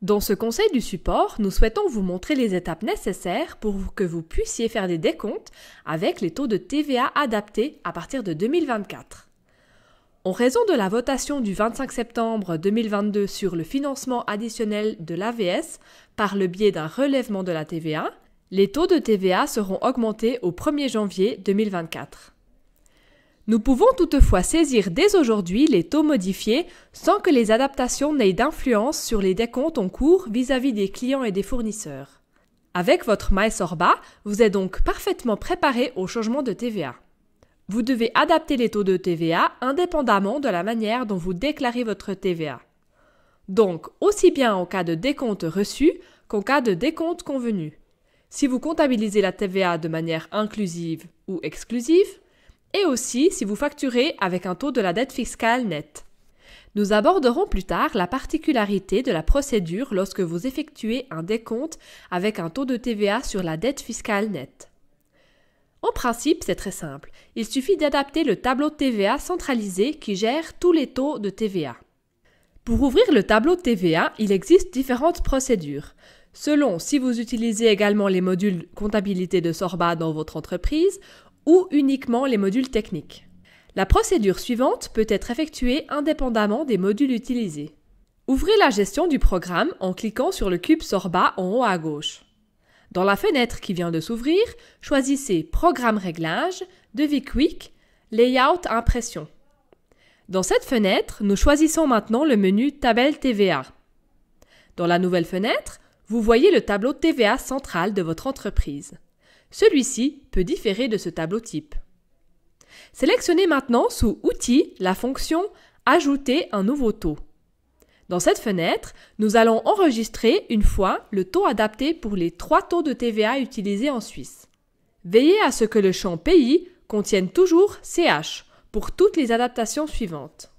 Dans ce conseil du support, nous souhaitons vous montrer les étapes nécessaires pour que vous puissiez faire des décomptes avec les taux de TVA adaptés à partir de 2024. En raison de la votation du 25 septembre 2022 sur le financement additionnel de l'AVS par le biais d'un relèvement de la TVA, les taux de TVA seront augmentés au 1er janvier 2024. Nous pouvons toutefois saisir dès aujourd'hui les taux modifiés sans que les adaptations n'aient d'influence sur les décomptes en cours vis-à-vis des clients et des fournisseurs. Avec votre MySorba, vous êtes donc parfaitement préparé au changement de TVA. Vous devez adapter les taux de TVA indépendamment de la manière dont vous déclarez votre TVA. Donc, aussi bien en cas de décompte reçu qu'en cas de décompte convenu. Si vous comptabilisez la TVA de manière inclusive ou exclusive, et aussi si vous facturez avec un taux de la dette fiscale nette. Nous aborderons plus tard la particularité de la procédure lorsque vous effectuez un décompte avec un taux de TVA sur la dette fiscale nette. En principe, c'est très simple. Il suffit d'adapter le tableau de TVA centralisé qui gère tous les taux de TVA. Pour ouvrir le tableau de TVA, il existe différentes procédures. Selon si vous utilisez également les modules comptabilité de Sorba dans votre entreprise ou uniquement les modules techniques. La procédure suivante peut être effectuée indépendamment des modules utilisés. Ouvrez la gestion du programme en cliquant sur le cube Sorba en haut à gauche. Dans la fenêtre qui vient de s'ouvrir, choisissez Programme réglage, Devis quick, Layout impression. Dans cette fenêtre, nous choisissons maintenant le menu Tabelle TVA. Dans la nouvelle fenêtre, vous voyez le tableau TVA central de votre entreprise. Celui-ci peut différer de ce tableau type. Sélectionnez maintenant sous Outils la fonction Ajouter un nouveau taux. Dans cette fenêtre, nous allons enregistrer une fois le taux adapté pour les 3 taux de TVA utilisés en Suisse. Veillez à ce que le champ Pays contienne toujours CH pour toutes les adaptations suivantes.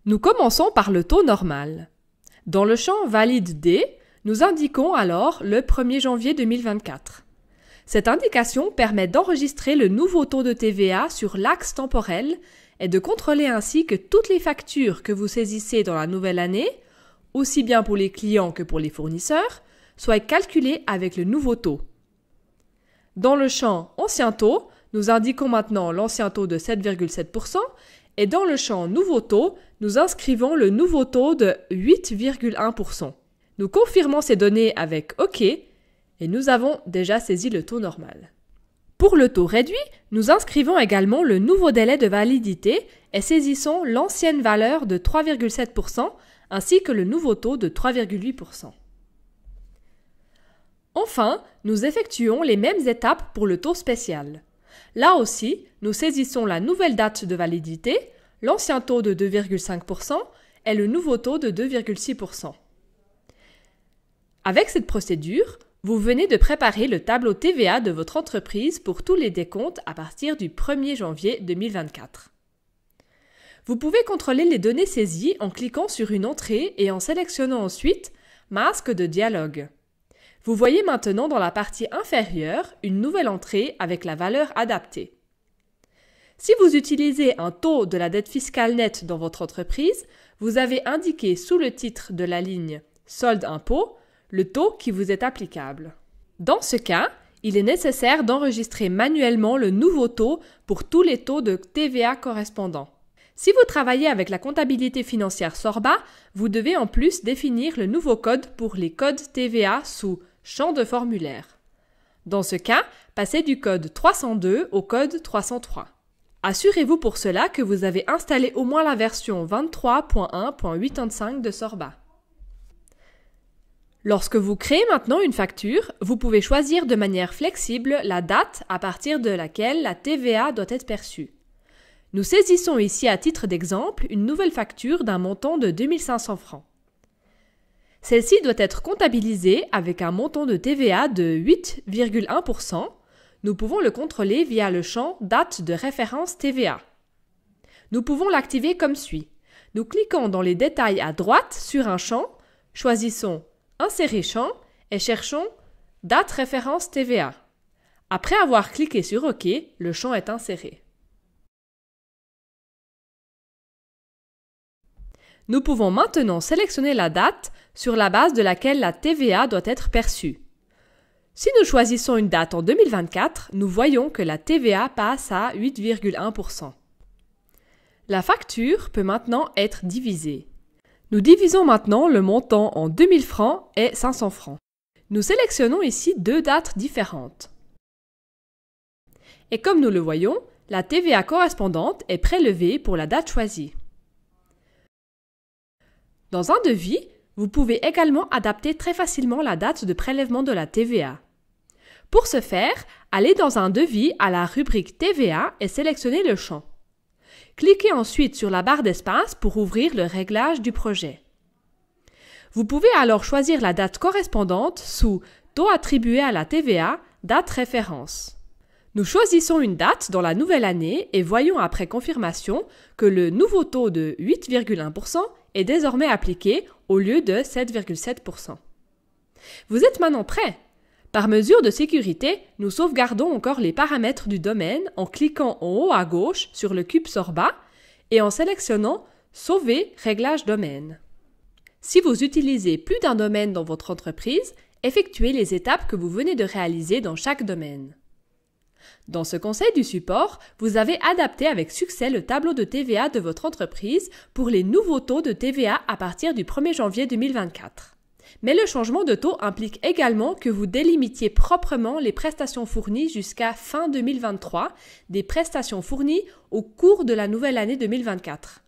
Nous commençons par le taux normal. Dans le champ Valide D, nous indiquons alors le 1er janvier 2024. Cette indication permet d'enregistrer le nouveau taux de TVA sur l'axe temporel et de contrôler ainsi que toutes les factures que vous saisissez dans la nouvelle année, aussi bien pour les clients que pour les fournisseurs, soient calculées avec le nouveau taux. Dans le champ Ancien taux, nous indiquons maintenant l'ancien taux de 7,7% et dans le champ Nouveau taux, nous inscrivons le nouveau taux de 8,1%. Nous confirmons ces données avec OK et nous avons déjà saisi le taux normal. Pour le taux réduit, nous inscrivons également le nouveau délai de validité et saisissons l'ancienne valeur de 3,7% ainsi que le nouveau taux de 3,8%. Enfin, nous effectuons les mêmes étapes pour le taux spécial. Là aussi, nous saisissons la nouvelle date de validité, l'ancien taux de 2,5% et le nouveau taux de 2,6%. Avec cette procédure, vous venez de préparer le tableau TVA de votre entreprise pour tous les décomptes à partir du 1er janvier 2024. Vous pouvez contrôler les données saisies en cliquant sur une entrée et en sélectionnant ensuite « Masque de dialogue ». Vous voyez maintenant dans la partie inférieure une nouvelle entrée avec la valeur adaptée. Si vous utilisez un taux de la dette fiscale nette dans votre entreprise, vous avez indiqué sous le titre de la ligne « Solde impôt » le taux qui vous est applicable. Dans ce cas, il est nécessaire d'enregistrer manuellement le nouveau taux pour tous les taux de TVA correspondants. Si vous travaillez avec la comptabilité financière Sorba, vous devez en plus définir le nouveau code pour les codes TVA sous Champ de formulaire. Dans ce cas, passez du code 302 au code 303. Assurez-vous pour cela que vous avez installé au moins la version 23.1.85 de Sorba. Lorsque vous créez maintenant une facture, vous pouvez choisir de manière flexible la date à partir de laquelle la TVA doit être perçue. Nous saisissons ici à titre d'exemple une nouvelle facture d'un montant de 2500 francs. Celle-ci doit être comptabilisée avec un montant de TVA de 8,1%. Nous pouvons le contrôler via le champ Date de référence TVA. Nous pouvons l'activer comme suit. Nous cliquons dans les détails à droite sur un champ, choisissons Insérer champ et cherchons Date référence TVA. Après avoir cliqué sur OK, le champ est inséré. Nous pouvons maintenant sélectionner la date sur la base de laquelle la TVA doit être perçue. Si nous choisissons une date en 2024, nous voyons que la TVA passe à 8,1%. La facture peut maintenant être divisée. Nous divisons maintenant le montant en 2000 francs et 500 francs. Nous sélectionnons ici deux dates différentes. Et comme nous le voyons, la TVA correspondante est prélevée pour la date choisie. Dans un devis, vous pouvez également adapter très facilement la date de prélèvement de la TVA. Pour ce faire, allez dans un devis à la rubrique TVA et sélectionnez le champ. Cliquez ensuite sur la barre d'espace pour ouvrir le réglage du projet. Vous pouvez alors choisir la date correspondante sous « Taux attribué à la TVA, date référence ». Nous choisissons une date dans la nouvelle année et voyons après confirmation que le nouveau taux de 8,1% est désormais appliqué au lieu de 7,7%. Vous êtes maintenant prêt? Par mesure de sécurité, nous sauvegardons encore les paramètres du domaine en cliquant en haut à gauche sur le cube Sorba et en sélectionnant « Sauver réglage domaine ». Si vous utilisez plus d'un domaine dans votre entreprise, effectuez les étapes que vous venez de réaliser dans chaque domaine. Dans ce conseil du support, vous avez adapté avec succès le tableau de TVA de votre entreprise pour les nouveaux taux de TVA à partir du 1er janvier 2024. Mais le changement de taux implique également que vous délimitiez proprement les prestations fournies jusqu'à fin 2023 des prestations fournies au cours de la nouvelle année 2024.